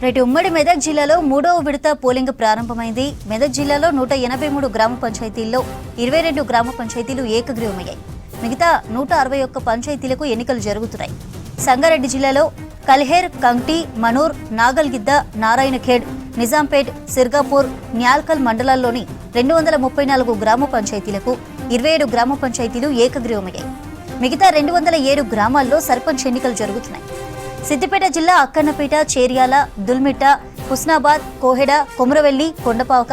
Right ఉమ్మడి మెదక్ జిల్లాలో మూడవ విడత పోలింగ్ ప్రారంభమైంది. మెదక్ జిల్లాలో 183 గ్రామ పంచాయతీల్లో 22 గ్రామ పంచాయతీలు ఏకగ్రీవమయ్యాయి. మిగతా 161 పంచాయతీలకు ఎన్నికలు జరుగుతున్నాయి. సంగారెడ్డి జిల్లాలో కల్హేర్, కంగ్టీ, మనూర్, నాగల్గిద్ద, నారాయణఖేడ్, నిజాంపేట్, సిర్గాపూర్, న్యాల్కల్ మండలాల్లోని 234 గ్రామ పంచాయతీలకు 27 గ్రామ పంచాయతీలు ఏకగ్రీవమయ్యాయి. మిగతా 207 గ్రామాల్లో సర్పంచ్ ఎన్నికలు జరుగుతున్నాయి. సిద్దిపేట జిల్లా అక్కన్నపేట, చేర్యాల, దుల్మిట్ట, హుస్నాబాద్, కోహెడ, కొమురవెల్లి, కొండపాక,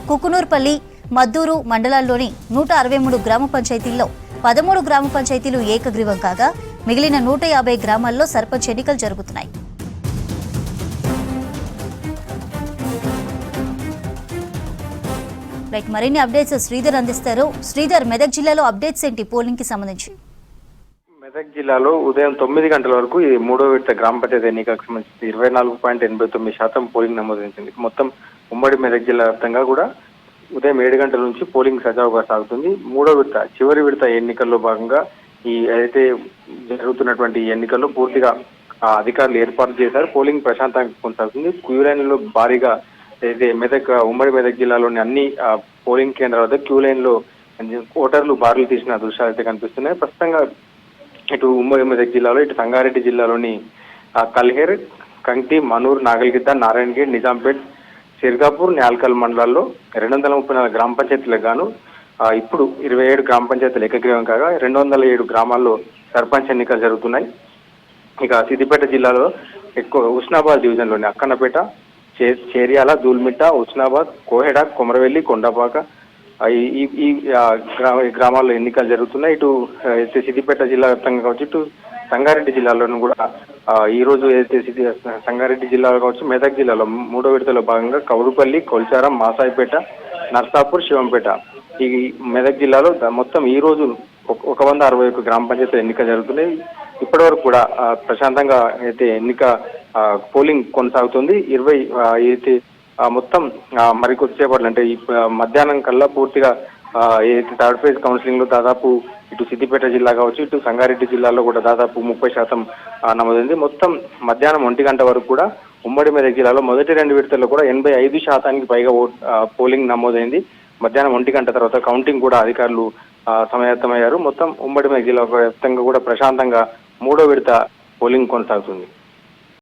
కుకునూర్పల్లి, మద్దూరు మండలాల్లోని 163 గ్రామ పంచాయతీల్లో 13 గ్రామ పంచాయతీలు ఏకగ్రీవం కాగా మిగిలిన 150 గ్రామాల్లో సర్పంచ్ ఎన్నికలు జరుగుతున్నాయి. మరిన్ని అప్డేట్స్ శ్రీధర్ అందిస్తారు. శ్రీధర్, మెదక్ జిల్లాలో అప్డేట్స్ ఏంటి పోలింగ్ కి సంబంధించి? మెదక్ జిల్లాలో ఉదయం 9 గంటల వరకు ఈ మూడో విడత గ్రామ పంచాయతీ ఎన్నికలకు సంబంధించి 24.89% పోలింగ్ నమోదించింది. మొత్తం ఉమ్మడి మెదక్ జిల్లా వ్యాప్తంగా కూడా ఉదయం 7 గంటల నుంచి పోలింగ్ సజావుగా సాగుతుంది. మూడో విడత చివరి విడత ఎన్నికల్లో భాగంగా ఈ ఏదైతే జరుగుతున్నటువంటి ఎన్నికల్లో పూర్తిగా అధికారులు ఏర్పాటు చేశారు. పోలింగ్ ప్రశాంతంగా కొనసాగుతుంది. క్యూ లైన్లో భారీగా అయితే ఉమ్మడి మెదక్ జిల్లాలోని అన్ని పోలింగ్ కేంద్రాల వద్ద క్యూ లైన్ లో ఓటర్లు బారులు తీసిన దృశ్యాలు అయితే కనిపిస్తున్నాయి. ప్రస్తుతంగా ఇటు ఉమ్మడి మెదక్ జిల్లాలో, ఇటు సంగారెడ్డి జిల్లాలోని కల్హేర్, కంగ్టీ, మనూర్, నాగల్గిద్ద, నారాయణఖేడ్, నిజాంపేట్, సిర్గాపూర్, న్యాల్కల్ మండలాల్లో 234 గ్రామ పంచాయతీలకు గాను ఇప్పుడు 27 గ్రామ పంచాయతీలు ఏకగ్రీవం కాగా 207 గ్రామాల్లో సర్పంచ్ ఎన్నికలు జరుగుతున్నాయి. ఇక సిద్దిపేట జిల్లాలో ఎక్కువ హుస్నాబాద్ డివిజన్లోని అక్కన్నపేట, చేర్యాల, దూల్మిట్ట, హుస్నాబాద్, కోహెడ, కొమరవెల్లి, కొండపాక ఈ గ్రామాల్లో ఎన్నికలు జరుగుతున్నాయి. ఇటు సిద్దిపేట జిల్లా వ్యాప్తంగా కావచ్చు, ఇటు సంగారెడ్డి జిల్లాలోనూ కూడా ఈ రోజు ఏదైతే సంగారెడ్డి జిల్లాలో కావచ్చు, మెదక్ జిల్లాలో మూడో విడతలో భాగంగా కౌరుపల్లి, కొల్చారం, మాసాయిపేట, నర్సాపూర్, శివంపేట ఈ మెదక్ జిల్లాలో మొత్తం ఈ రోజు 161 గ్రామ పంచాయతీలు ఎన్నికలు జరుగుతున్నాయి. ఇప్పటి వరకు కూడా ప్రశాంతంగా అయితే పోలింగ్ కొనసాగుతుంది. 20 అయితే మొత్తం మరికొద్దిసేపట్లో అంటే ఈ మధ్యాహ్నం కల్లా పూర్తిగా ఏదైతే థర్డ్ ఫేజ్ కౌన్సిలింగ్ లో దాదాపు ఇటు సిద్దిపేట జిల్లా కావచ్చు, ఇటు సంగారెడ్డి జిల్లాలో కూడా దాదాపు 30% నమోదైంది. మొత్తం మధ్యాహ్నం 1 గంట వరకు కూడా ఉమ్మడి మెదక్ జిల్లాలో మొదటి 2 విడతల్లో కూడా 85% పైగా పోలింగ్ నమోదైంది. మధ్యాహ్నం 1 గంట తర్వాత కౌంటింగ్ కూడా అధికారులు సమాయత్తమయ్యారు. మొత్తం ఉమ్మడి మెదక్ జిల్లా వ్యాప్తంగా కూడా ప్రశాంతంగా మూడో విడత పోలింగ్ కొనసాగుతుంది.